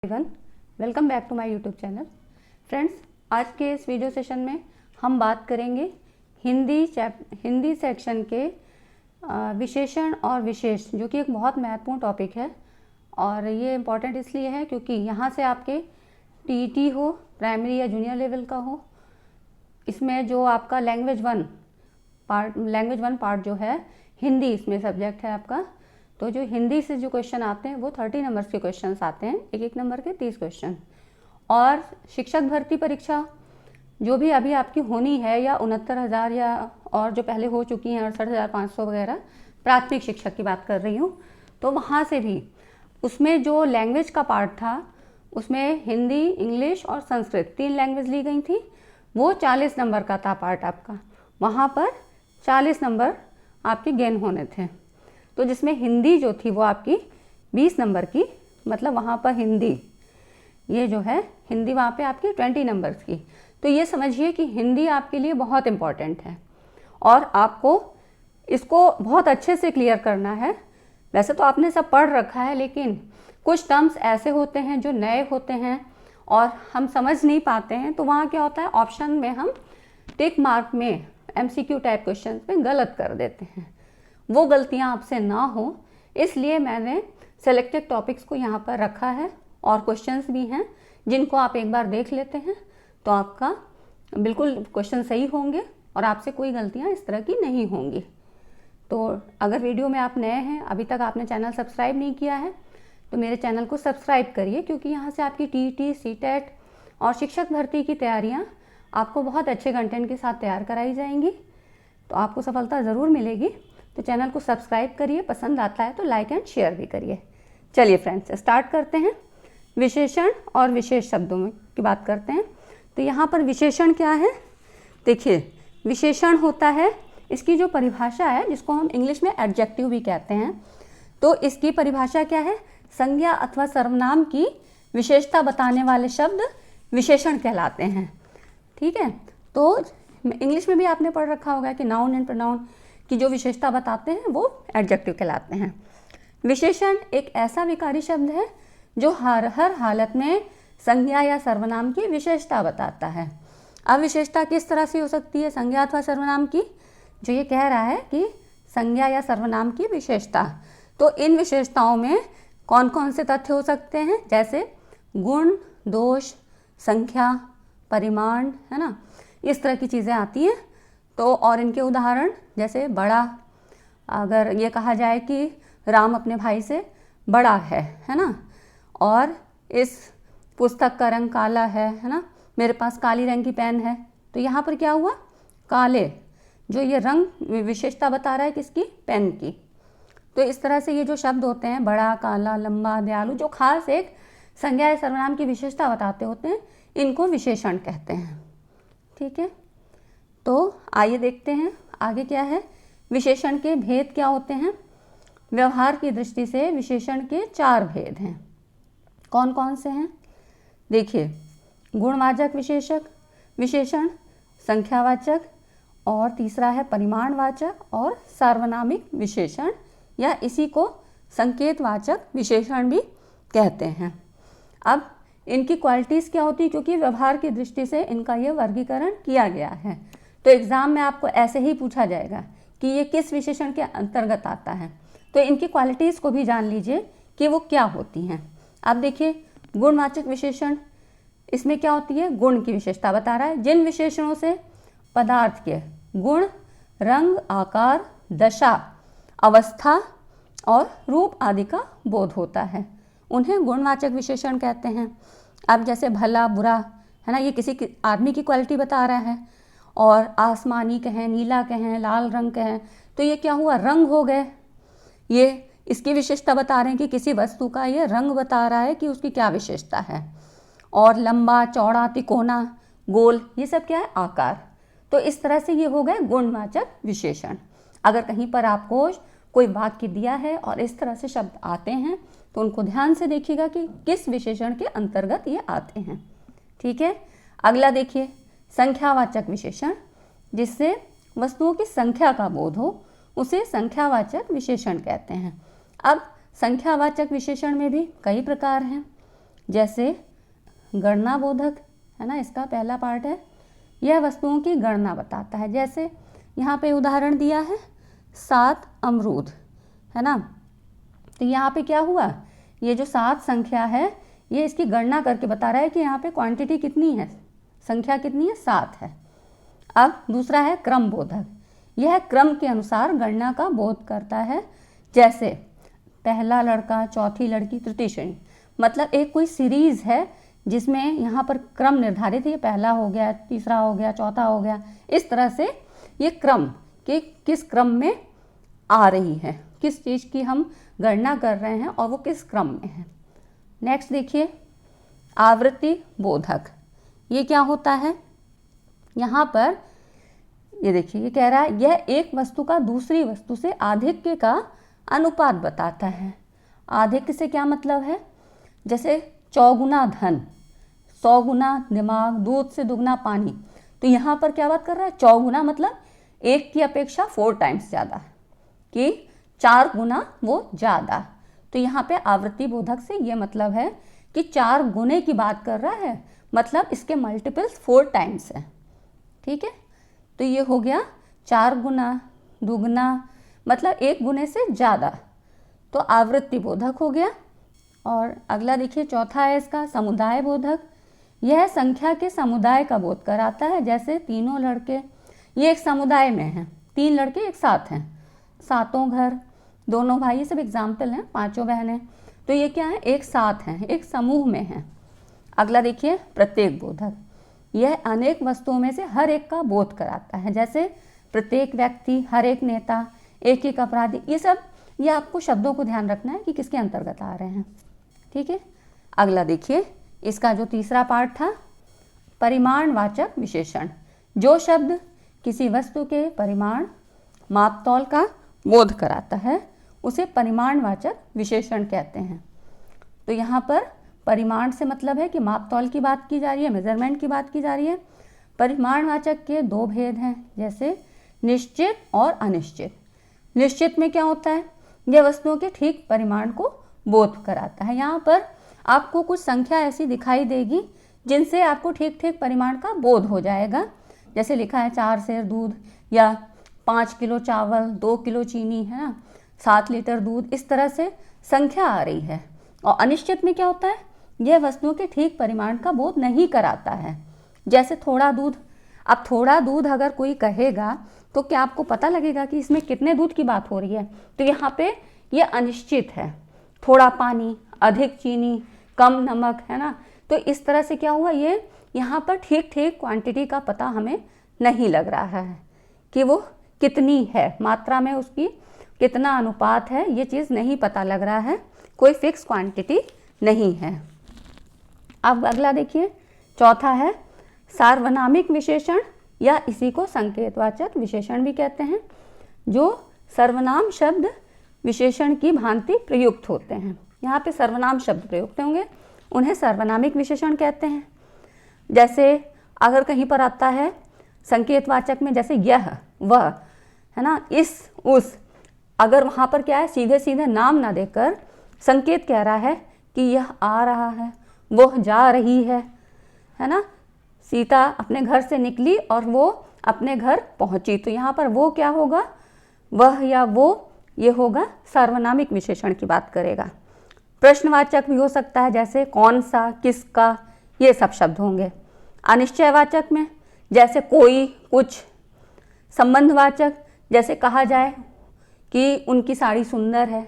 Everyone, welcome back to my YouTube channel. Friends, आज के इस वीडियो सेशन में हम बात करेंगे हिंदी सेक्शन के विशेषण और विशेष, जो कि एक बहुत महत्वपूर्ण टॉपिक है। और ये इम्पॉर्टेंट इसलिए है क्योंकि यहाँ से आपके टीईटी हो, प्राइमरी या जूनियर लेवल का हो, इसमें जो आपका लैंग्वेज वन पार्ट जो है हिंदी, इसमें सब्जेक्ट है आपका। तो जो हिंदी से जो क्वेश्चन आते हैं वो 30 नंबर्स के क्वेश्चंस आते हैं, एक नंबर के 30 क्वेश्चन। और शिक्षक भर्ती परीक्षा जो भी अभी आपकी होनी है, या 69,000 या और जो पहले हो चुकी हैं 68,500 वगैरह, प्राथमिक शिक्षक की बात कर रही हूँ, तो वहाँ से भी उसमें जो लैंग्वेज का पार्ट था उसमें हिंदी, इंग्लिश और संस्कृत 3 लैंग्वेज ली गई थी। वो 40 नंबर का था पार्ट आपका, वहाँ पर 40 नंबर आपके गेन होने थे। तो जिसमें हिंदी जो थी वो आपकी 20 नंबर की, मतलब वहाँ पर हिंदी, ये जो है हिंदी वहाँ पे आपकी 20 नंबर्स की। तो ये समझिए कि हिंदी आपके लिए बहुत इम्पॉर्टेंट है और आपको इसको बहुत अच्छे से क्लियर करना है। वैसे तो आपने सब पढ़ रखा है, लेकिन कुछ टर्म्स ऐसे होते हैं जो नए होते हैं और हम समझ नहीं पाते हैं। तो वहाँ क्या होता है, ऑप्शन में हम टिक मार्क में MCQ टाइप क्वेश्चन में गलत कर देते हैं। वो गलतियां आपसे ना हो, इसलिए मैंने सेलेक्टेड टॉपिक्स को यहाँ पर रखा है। और क्वेश्चंस भी हैं जिनको आप एक बार देख लेते हैं तो आपका बिल्कुल क्वेश्चन सही होंगे और आपसे कोई गलतियाँ इस तरह की नहीं होंगी। तो अगर वीडियो में आप नए हैं, अभी तक आपने चैनल सब्सक्राइब नहीं किया है, तो मेरे चैनल को सब्सक्राइब करिए, क्योंकि यहाँ से आपकी TET, CTET और शिक्षक भर्ती की तैयारियाँ आपको बहुत अच्छे कंटेंट के साथ तैयार कराई जाएंगी। तो आपको सफलता ज़रूर मिलेगी। तो चैनल को सब्सक्राइब करिए, पसंद आता है तो लाइक एंड शेयर भी करिए। चलिए फ्रेंड्स, स्टार्ट करते हैं। विशेषण और विशेष शब्दों में की बात करते हैं। तो यहाँ पर विशेषण क्या है, देखिए, विशेषण होता है, इसकी जो परिभाषा है, जिसको हम इंग्लिश में एडजेक्टिव भी कहते हैं, तो इसकी परिभाषा क्या है, संज्ञा अथवा सर्वनाम की विशेषता बताने वाले शब्द विशेषण कहलाते हैं। ठीक है, तो इंग्लिश में भी आपने पढ़ रखा होगा कि नाउन एंड प्रोनाउन की जो विशेषता बताते हैं वो एडजेक्टिव कहलाते हैं। विशेषण एक ऐसा विकारी शब्द है जो हर हालत में संज्ञा या सर्वनाम की विशेषता बताता है। अब विशेषता किस तरह से हो सकती है, संज्ञा अथवा सर्वनाम की, जो ये कह रहा है कि संज्ञा या सर्वनाम की विशेषता। तो इन विशेषताओं में कौन कौन से तथ्य हो सकते हैं, जैसे गुण, दोष, संख्या, परिमाण, है ना, इस तरह की चीज़ें आती हैं। तो और इनके उदाहरण, जैसे बड़ा, अगर ये कहा जाए कि राम अपने भाई से बड़ा है ना, और इस पुस्तक का रंग काला है ना, मेरे पास काली रंग की पेन है, तो यहाँ पर क्या हुआ, काले, जो ये रंग विशेषता बता रहा है किसकी, पेन की। तो इस तरह से ये जो शब्द होते हैं, बड़ा, काला, लंबा, दयालु, जो खास एक संज्ञा या सर्वनाम की विशेषता बताते होते हैं, इनको विशेषण कहते हैं। ठीक है, तो आइए देखते हैं आगे क्या है। विशेषण के भेद क्या होते हैं। व्यवहार की दृष्टि से विशेषण के 4 भेद हैं। कौन कौन से हैं, देखिए, गुणवाचक विशेषण, संख्यावाचक, और तीसरा है परिमाणवाचक और सार्वनामिक विशेषण, या इसी को संकेतवाचक विशेषण भी कहते हैं। अब इनकी क्वालिटीज़ क्या होती है, क्योंकि व्यवहार की दृष्टि से इनका ये वर्गीकरण किया गया है। तो एग्ज़ाम में आपको ऐसे ही पूछा जाएगा कि ये किस विशेषण के अंतर्गत आता है। तो इनकी क्वालिटीज़ को भी जान लीजिए कि वो क्या होती हैं। अब देखिए, गुणवाचक विशेषण, इसमें क्या होती है, गुण की विशेषता बता रहा है। जिन विशेषणों से पदार्थ के गुण, रंग, आकार, दशा, अवस्था और रूप आदि का बोध होता है, उन्हें गुणवाचक विशेषण कहते हैं। अब जैसे भला, बुरा, है ना, ये किसी आदमी की क्वालिटी बता रहा है। और आसमानी कहें, नीला कहें, लाल रंग कहें, तो ये क्या हुआ, रंग हो गए। ये इसकी विशेषता बता रहे हैं कि किसी वस्तु का ये रंग बता रहा है कि उसकी क्या विशेषता है। और लंबा, चौड़ा, तिकोना, गोल, ये सब क्या है, आकार। तो इस तरह से ये हो गए गुणवाचक विशेषण। अगर कहीं पर आपको कोई वाक्य दिया है और इस तरह से शब्द आते हैं तो उनको ध्यान से देखिएगा कि किस विशेषण के अंतर्गत ये आते हैं। ठीक है, अगला देखिए, संख्यावाचक विशेषण, जिससे वस्तुओं की संख्या का बोध हो, उसे संख्यावाचक विशेषण कहते हैं। अब संख्यावाचक विशेषण में भी कई प्रकार हैं। जैसे गणना बोधक है ना, इसका पहला पार्ट है, यह वस्तुओं की गणना बताता है। जैसे यहाँ पे उदाहरण दिया है 7 अमरूद, है ना, तो यहाँ पे क्या हुआ, ये जो 7 संख्या है ये इसकी गणना करके बता रहा है कि यहाँ पे क्वांटिटी कितनी है, संख्या कितनी है, 7 है। अब दूसरा है क्रम बोधक, यह क्रम के अनुसार गणना का बोध करता है। जैसे पहला लड़का, चौथी लड़की, तृतीय श्रेणी, मतलब एक कोई सीरीज़ है जिसमें यहाँ पर क्रम निर्धारित है, ये पहला हो गया, तीसरा हो गया, चौथा हो गया, इस तरह से ये क्रम कि किस क्रम में आ रही है, किस चीज़ की हम गणना कर रहे हैं और वो किस क्रम में है। नेक्स्ट देखिए आवृत्ति बोधक, ये क्या होता है, यहाँ पर ये देखिए, ये कह रहा है यह एक वस्तु का दूसरी वस्तु से आधिक्य का अनुपात बताता है। आधिक्य से क्या मतलब है, जैसे 4 गुना धन, 100 गुना दिमाग, दूध से दुगना पानी, तो यहाँ पर क्या बात कर रहा है, 4 गुना मतलब एक की अपेक्षा 4 टाइम्स ज़्यादा, कि 4 गुना वो ज़्यादा। तो यहाँ पे आवृत्ति बोधक से ये मतलब है कि 4 गुने की बात कर रहा है, मतलब इसके मल्टीपल्स 4 टाइम्स है। ठीक है, तो ये हो गया 4 गुना, दुगना, मतलब 1 गुने से ज़्यादा, तो आवृत्ति बोधक हो गया। और अगला देखिए चौथा है इसका समुदाय बोधक, यह संख्या के समुदाय का बोध कराता है। जैसे तीनों लड़के, ये एक समुदाय में हैं, 3 लड़के एक साथ हैं, 7 घर, दोनों भाई, ये सब एग्जाम्पल हैं, 5 बहनें, तो ये क्या है, एक साथ हैं, एक समूह में हैं। अगला देखिए प्रत्येक बोधक, यह अनेक वस्तुओं में से हर एक का बोध कराता है। जैसे प्रत्येक व्यक्ति, हर एक नेता, एक एक अपराधी, ये सब, ये आपको शब्दों को ध्यान रखना है कि किसके अंतर्गत आ रहे हैं। ठीक है, अगला देखिए इसका जो तीसरा पार्ट था परिमाणवाचक विशेषण, जो शब्द किसी वस्तु के परिमाण, मापतौल का बोध कराता है उसे परिमाणवाचक विशेषण कहते हैं। तो यहाँ पर परिमाण से मतलब है कि मापतौल की बात की जा रही है, मेजरमेंट की बात की जा रही है। परिमाणवाचक के 2 भेद हैं, जैसे निश्चित और अनिश्चित। निश्चित में क्या होता है, यह वस्तुओं के ठीक परिमाण को बोध कराता है। यहाँ पर आपको कुछ संख्या ऐसी दिखाई देगी जिनसे आपको ठीक ठीक परिमाण का बोध हो जाएगा। जैसे लिखा है 4 सेर दूध, या 5 किलो चावल, 2 किलो चीनी, है ना, 7 लीटर दूध, इस तरह से संख्या आ रही है। और अनिश्चित में क्या होता है, यह वस्तुओं के ठीक परिमाण का बोध नहीं कराता है। जैसे थोड़ा दूध, अब थोड़ा दूध अगर कोई कहेगा तो क्या आपको पता लगेगा कि इसमें कितने दूध की बात हो रही है, तो यहाँ पे ये अनिश्चित है। थोड़ा पानी, अधिक चीनी, कम नमक, है ना, तो इस तरह से क्या हुआ, ये यहाँ पर ठीक ठीक क्वांटिटी का पता हमें नहीं लग रहा है कि वो कितनी है, मात्रा में उसकी कितना अनुपात है, ये चीज़ नहीं पता लग रहा है, कोई फिक्स क्वांटिटी नहीं है। अब अगला देखिए चौथा है सार्वनामिक विशेषण, या इसी को संकेतवाचक विशेषण भी कहते हैं, जो सर्वनाम शब्द विशेषण की भांति प्रयुक्त होते हैं। यहाँ पे सर्वनाम शब्द प्रयुक्त होंगे, उन्हें सर्वनामिक विशेषण कहते हैं। जैसे अगर कहीं पर आता है संकेतवाचक में, जैसे यह, वह, है ना, इस, उस, अगर वहाँ पर क्या है, सीधे सीधे नाम ना देकर संकेत कह रहा है कि यह आ रहा है, वह जा रही है ना, सीता अपने घर से निकली और वो अपने घर पहुंची, तो यहाँ पर वो क्या होगा, वह या वो, ये होगा सार्वनामिक विशेषण की बात करेगा। प्रश्नवाचक भी हो सकता है, जैसे कौन सा, किसका, ये सब शब्द होंगे। अनिश्चयवाचक में जैसे कोई, कुछ। संबंधवाचक, जैसे कहा जाए कि उनकी साड़ी सुंदर है,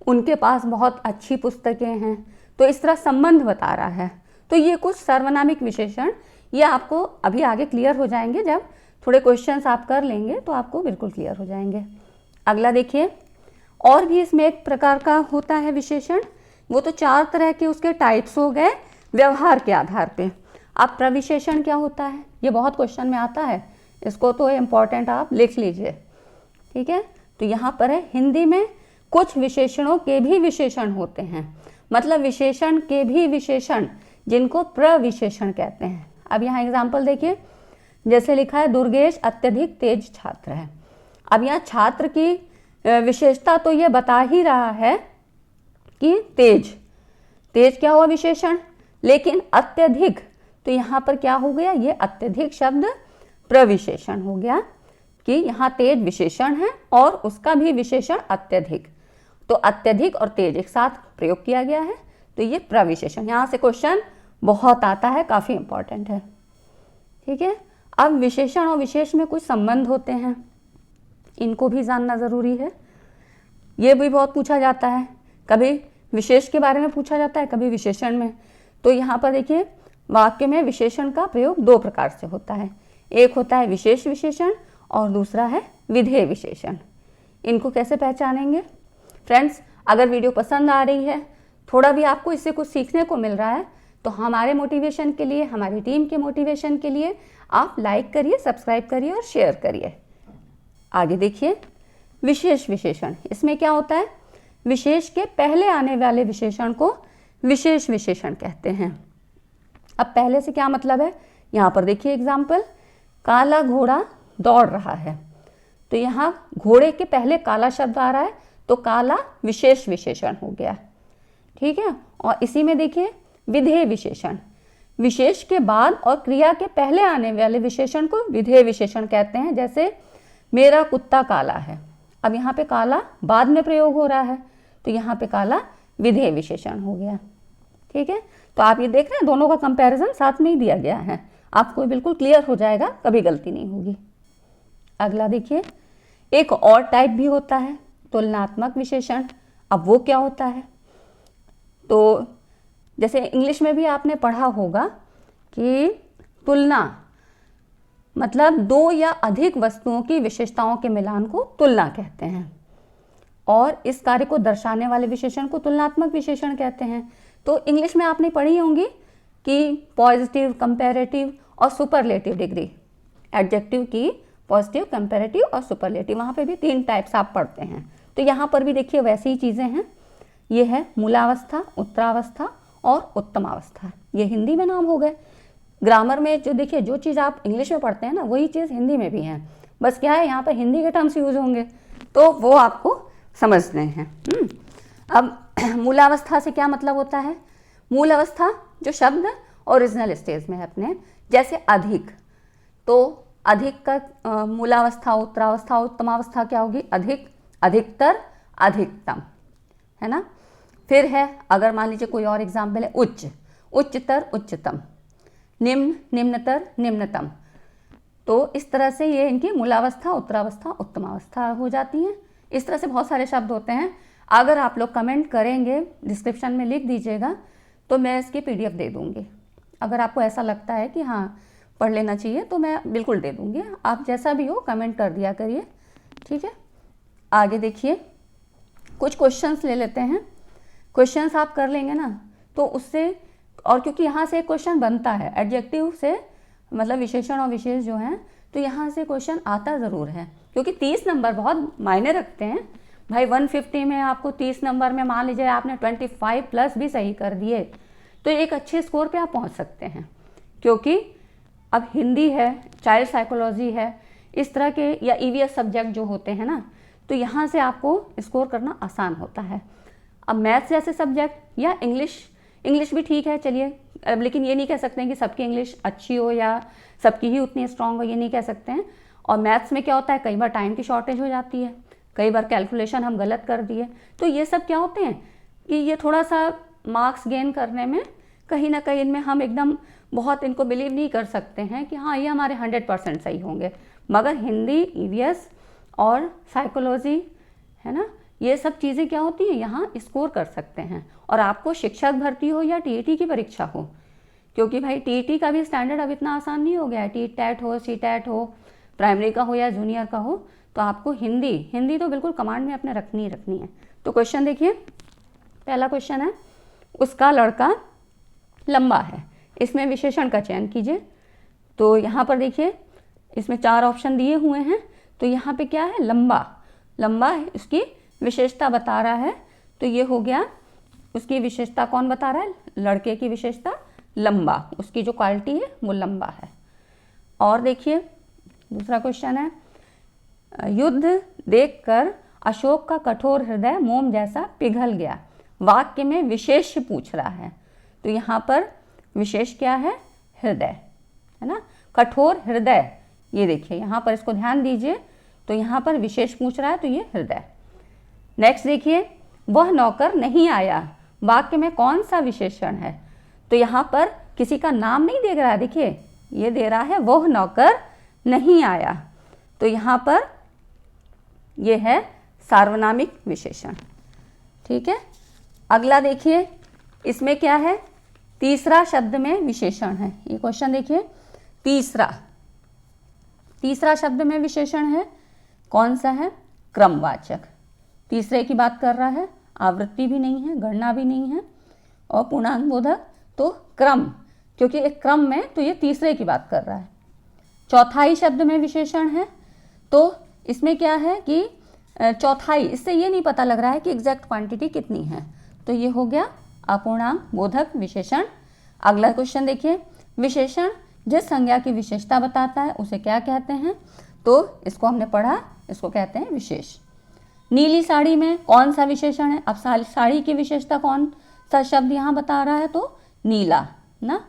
उनके पास बहुत अच्छी पुस्तकें हैं, तो इस तरह संबंध बता रहा है। तो ये कुछ सर्वनामिक विशेषण, ये आपको अभी आगे क्लियर हो जाएंगे, जब थोड़े क्वेश्चंस आप कर लेंगे तो आपको बिल्कुल क्लियर हो जाएंगे। अगला देखिए, और भी इसमें एक प्रकार का होता है विशेषण, वो तो 4 तरह के उसके टाइप्स हो गए व्यवहार के आधार पे। अब प्रविशेषण क्या होता है, ये बहुत क्वेश्चन में आता है, इसको तो इम्पॉर्टेंट आप लिख लीजिए। ठीक है, तो यहाँ पर है हिंदी में कुछ विशेषणों के भी विशेषण होते हैं, मतलब विशेषण के भी विशेषण, जिनको प्रविशेषण कहते हैं। अब यहाँ एग्जाम्पल देखिए, जैसे लिखा है दुर्गेश अत्यधिक तेज छात्र है। अब यहाँ छात्र की विशेषता तो ये बता ही रहा है कि तेज, तेज क्या हुआ विशेषण, लेकिन अत्यधिक, तो यहाँ पर क्या हो गया, ये अत्यधिक शब्द प्रविशेषण हो गया कि यहाँ तेज विशेषण है और उसका भी विशेषण अत्यधिक, तो अत्यधिक और तेज एक साथ प्रयोग किया गया है, तो ये प्रविशेषण। यहाँ से क्वेश्चन बहुत आता है, काफ़ी इंपॉर्टेंट है। ठीक है, अब विशेषण और विशेष में कुछ संबंध होते हैं, इनको भी जानना ज़रूरी है। ये भी बहुत पूछा जाता है, कभी विशेष के बारे में पूछा जाता है, कभी विशेषण में। तो यहाँ पर देखिए, वाक्य में विशेषण का प्रयोग दो प्रकार से होता है, एक होता है विशेष विशेषण और दूसरा है विधेय विशेषण। इनको कैसे पहचानेंगे? फ्रेंड्स, अगर वीडियो पसंद आ रही है, थोड़ा भी आपको इससे कुछ सीखने को मिल रहा है, तो हमारे मोटिवेशन के लिए, हमारी टीम के मोटिवेशन के लिए आप लाइक करिए, सब्सक्राइब करिए और शेयर करिए। आगे देखिए, विशेष विशेषण, इसमें क्या होता है, विशेष के पहले आने वाले विशेषण को विशेष विशेषण कहते हैं। अब पहले से क्या मतलब है, यहाँ पर देखिए एग्जाम्पल, काला घोड़ा दौड़ रहा है, तो यहाँ घोड़े के पहले काला शब्द आ रहा है, तो काला विशेष विशेषण हो गया। ठीक है, और इसी में देखिए विधेय विशेषण, विशेष के बाद और क्रिया के पहले आने वाले विशेषण को विधेय विशेषण कहते हैं। जैसे मेरा कुत्ता काला है, अब यहाँ पे काला बाद में प्रयोग हो रहा है, तो यहाँ पे काला विधेय विशेषण हो गया। ठीक है, तो आप ये देख रहे हैं, दोनों का कंपैरिजन साथ में ही दिया गया है, आपको बिल्कुल क्लियर हो जाएगा, कभी गलती नहीं होगी। अगला देखिए, एक और टाइप भी होता है तुलनात्मक विशेषण। अब वो क्या होता है, तो जैसे इंग्लिश में भी आपने पढ़ा होगा कि तुलना मतलब दो या अधिक वस्तुओं की विशेषताओं के मिलान को तुलना कहते हैं, और इस कार्य को दर्शाने वाले विशेषण को तुलनात्मक विशेषण कहते हैं। तो इंग्लिश में आपने पढ़ी होंगी कि पॉजिटिव, कंपैरेटिव और सुपरलेटिव डिग्री, एडजेक्टिव की पॉजिटिव, कंपैरेटिव और सुपरलेटिव, वहाँ पे भी 3 टाइप्स आप पढ़ते हैं। तो यहाँ पर भी देखिए वैसी ही चीज़ें हैं, ये है मूलावस्था, उत्तरावस्था और उत्तमावस्था, ये हिंदी में नाम हो गए। ग्रामर में जो देखिए, जो चीज़ आप इंग्लिश में पढ़ते हैं ना, वही चीज़ हिंदी में भी है, बस क्या है यहाँ पर हिंदी के टर्म्स यूज होंगे, तो वो आपको समझने हैं। अब मूलावस्था से क्या मतलब होता है, मूल अवस्था जो शब्द ओरिजिनल स्टेज में है अपने, जैसे अधिक, तो अधिक का मूलावस्था, उत्तरावस्था, उत्तमावस्था क्या होगी, अधिक, अधिकतर, अधिकतम, है ना। फिर है, अगर मान लीजिए कोई और एग्जाम्पल है, उच्च, उच्चतर, उच्चतम, निम्न, निम्नतर, निम्नतम, तो इस तरह से ये इनकी मूलावस्था, उत्तरावस्था, उत्तमावस्था हो जाती हैं। इस तरह से बहुत सारे शब्द होते हैं। अगर आप लोग कमेंट करेंगे, डिस्क्रिप्शन में लिख दीजिएगा, तो मैं इसकी PDF दे दूँगी। अगर आपको ऐसा लगता है कि हाँ पढ़ लेना चाहिए, तो मैं बिल्कुल दे दूँगी। आप जैसा भी हो कमेंट कर दिया करिए, ठीक है। आगे देखिए, कुछ क्वेश्चंस ले लेते हैं। क्वेश्चंस आप कर लेंगे ना, तो उससे, और क्योंकि यहाँ से क्वेश्चन बनता है एडजेक्टिव से, मतलब विशेषण और विशेष जो हैं, तो यहाँ से क्वेश्चन आता ज़रूर है, क्योंकि 30 नंबर बहुत मायने रखते हैं भाई। 150 में आपको 30 नंबर में मान लीजिए आपने 25+ भी सही कर दिए, तो एक अच्छे स्कोर पे आप पहुँच सकते हैं। क्योंकि अब हिंदी है, चाइल्ड साइकोलॉजी है, इस तरह के या EVS सब्जेक्ट जो होते हैं ना, तो यहाँ से आपको स्कोर करना आसान होता है। अब मैथ्स जैसे सब्जेक्ट या इंग्लिश भी ठीक है, चलिए, अब लेकिन ये नहीं कह सकते हैं कि सबकी इंग्लिश अच्छी हो या सबकी ही उतनी स्ट्रांग हो, ये नहीं कह सकते हैं। और मैथ्स में क्या होता है, कई बार टाइम की शॉर्टेज हो जाती है, कई बार कैलकुलेशन हम गलत कर दिए, तो ये सब क्या होते हैं कि ये थोड़ा सा मार्क्स गेन करने में कहीं ना कहीं इनमें हम एकदम बहुत इनको बिलीव नहीं कर सकते हैं कि हाँ ये हमारे 100% सही होंगे। मगर हिंदी, EVS और साइकोलॉजी, है ना, ये सब चीज़ें क्या होती हैं, यहाँ स्कोर कर सकते हैं। और आपको शिक्षक भर्ती हो या TET की परीक्षा हो, क्योंकि भाई TET का भी स्टैंडर्ड अब इतना आसान नहीं हो गया है, TET हो, CTET हो, प्राइमरी का हो या जूनियर का हो, तो आपको हिंदी तो बिल्कुल कमांड में अपने रखनी है। तो क्वेश्चन देखिए, पहला क्वेश्चन है, उसका लड़का लंबा है, इसमें विशेषण का चयन कीजिए। तो यहाँ पर देखिए, इसमें 4 ऑप्शन दिए हुए हैं, तो यहाँ पे क्या है, लंबा है, उसकी विशेषता बता रहा है, तो ये हो गया, उसकी विशेषता कौन बता रहा है, लड़के की विशेषता लंबा, उसकी जो क्वालिटी है वो लंबा है। और देखिए दूसरा क्वेश्चन है, युद्ध देखकर अशोक का कठोर हृदय मोम जैसा पिघल गया। वाक्य में विशेष पूछ रहा है, तो यहाँ पर विशेष क्या है? हृदय, है ना। कठोर हृदय, ये देखिए यहाँ पर, इसको ध्यान दीजिए, तो यहाँ पर विशेष पूछ रहा है, तो ये हृदय। नेक्स्ट देखिए, वह नौकर नहीं आया, वाक्य में कौन सा विशेषण है? तो यहाँ पर किसी का नाम नहीं दे रहा है, देखिए ये दे रहा है वह नौकर नहीं आया, तो यहाँ पर ये है सार्वनामिक विशेषण। ठीक है, अगला देखिए, इसमें क्या है? तीसरा शब्द में विशेषण है। ये क्वेश्चन देखिए, तीसरा शब्द में विशेषण है, कौन सा है? क्रमवाचक। तीसरे की बात कर रहा है, आवृत्ति भी नहीं है, गणना भी नहीं है, और पूर्णांक बोधक, तो क्रम, क्योंकि एक क्रम में, तो ये तीसरे की बात कर रहा है। चौथाई शब्द में विशेषण है, तो इसमें क्या है कि चौथाई, इससे ये नहीं पता लग रहा है कि एग्जैक्ट क्वांटिटी कितनी है, तो ये हो गया अपूर्णांक बोधक विशेषण। अगला क्वेश्चन देखिए, विशेषण जिस संज्ञा की विशेषता बताता है उसे क्या कहते हैं? तो इसको हमने पढ़ा, इसको कहते हैं विशेष। नीली साड़ी में कौन सा विशेषण है? अब साड़ी की विशेषता कौन सा शब्द यहाँ बता रहा है? तो नीला ना,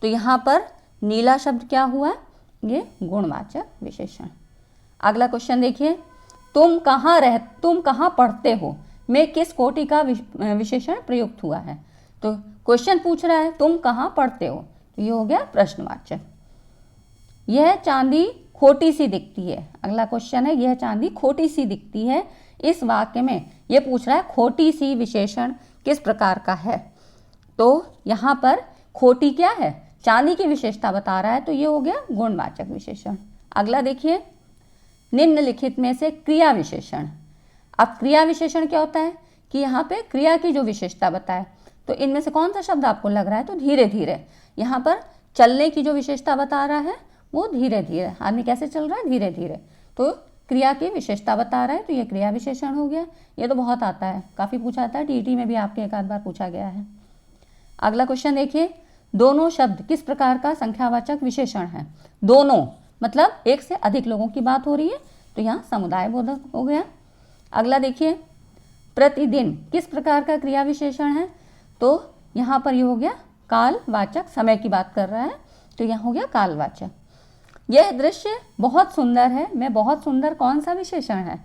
तो यहाँ पर नीला शब्द क्या हुआ? ये गुणवाचक विशेषण। अगला क्वेश्चन देखिए, तुम कहाँ पढ़ते हो में किस कोटि का विशेषण प्रयुक्त हुआ है? तो क्वेश्चन पूछ रहा है तुम कहाँ पढ़ते हो, तो ये हो गया प्रश्नवाचक। यह चांदी खोटी सी दिखती है, अगला क्वेश्चन है, यह चांदी खोटी सी दिखती है, इस वाक्य में ये पूछ रहा है खोटी सी विशेषण किस प्रकार का है? तो यहाँ पर खोटी क्या है? चांदी की विशेषता बता रहा है, तो ये हो गया गुणवाचक विशेषण। अगला देखिए, निम्नलिखित में से क्रिया विशेषण। अब क्रिया विशेषण क्या होता है कि यहाँ पे क्रिया की जो विशेषता बताए, तो इनमें से कौन सा शब्द आपको लग रहा है? तो धीरे धीरे। यहाँ पर चलने की जो विशेषता बता रहा है वो धीरे धीरे, आदमी कैसे चल रहा है? धीरे धीरे, तो क्रिया की विशेषता बता रहा है, तो ये क्रिया विशेषण हो गया। ये तो बहुत आता है, काफ़ी पूछा आता है, टीटी में भी आपके एक आध बार पूछा गया है। अगला क्वेश्चन देखिए, दोनों शब्द किस प्रकार का संख्यावाचक विशेषण है? दोनों मतलब एक से अधिक लोगों की बात हो रही है, तो यहाँ समुदाय बोधक हो गया। अगला देखिए, प्रतिदिन किस प्रकार का क्रिया विशेषण है? तो यहाँ पर ये हो गया कालवाचक, समय की बात कर रहा है, तो यहाँ हो गया कालवाचक। यह दृश्य बहुत सुंदर है में बहुत सुंदर कौन सा विशेषण है?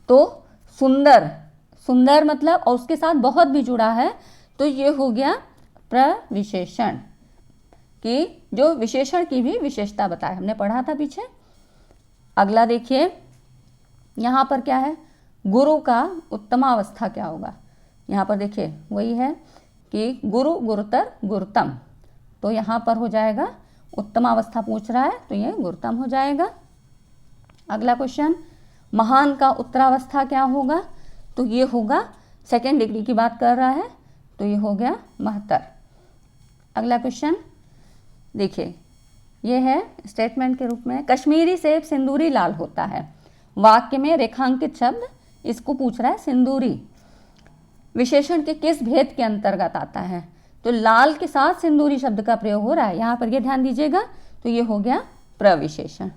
तो सुंदर मतलब, और उसके साथ बहुत भी जुड़ा है, तो ये हो गया प्रविशेषण, कि जो विशेषण की भी विशेषता बताए, हमने पढ़ा था पीछे। अगला देखिए, यहाँ पर क्या है? गुरु का उत्तमावस्था क्या होगा? यहाँ पर देखिए वही है कि गुरु गुरुतर गुरुतम, तो यहाँ पर हो जाएगा उत्तमावस्था पूछ रहा है, तो ये गुरुतम हो जाएगा। अगला क्वेश्चन, महान का उत्तरावस्था क्या होगा? तो ये होगा, सेकेंड डिग्री की बात कर रहा है, तो ये हो गया महतर। अगला क्वेश्चन देखिए, ये है स्टेटमेंट के रूप में, कश्मीरी सेब सिंदूरी लाल होता है, वाक्य में रेखांकित शब्द, इसको पूछ रहा है सिंदूरी विशेषण के किस भेद के अंतर्गत आता है? तो लाल के साथ सिंदूरी शब्द का प्रयोग हो रहा है, यहाँ पर ये ध्यान दीजिएगा, तो ये हो गया प्रविशेषण।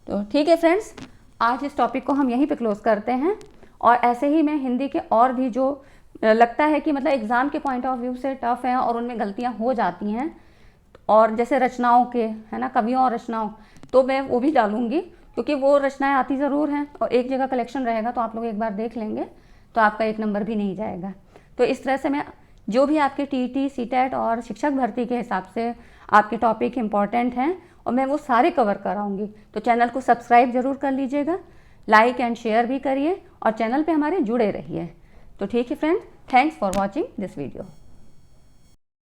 तो ठीक है फ्रेंड्स, आज इस टॉपिक को हम यहीं पे क्लोज करते हैं, और ऐसे ही मैं हिंदी के और भी जो लगता है कि मतलब एग्ज़ाम के पॉइंट ऑफ व्यू से टफ है और उनमें गलतियाँ हो जाती हैं, और जैसे रचनाओं के, है ना, कवियों और रचनाओं, तो मैं वो भी डालूंगी, क्योंकि वो रचनाएं आती ज़रूर हैं और एक जगह कलेक्शन रहेगा, तो आप लोग एक बार देख लेंगे तो आपका एक नंबर भी नहीं जाएगा। तो इस तरह से मैं जो भी आपके टीटी, सीटेट और शिक्षक भर्ती के हिसाब से आपके टॉपिक इम्पॉर्टेंट हैं, और मैं वो सारे कवर कराऊंगी। तो चैनल को सब्सक्राइब ज़रूर कर लीजिएगा, लाइक एंड शेयर भी करिए, और चैनल पे हमारे जुड़े रहिए। तो ठीक है friend, thanks for watching this video.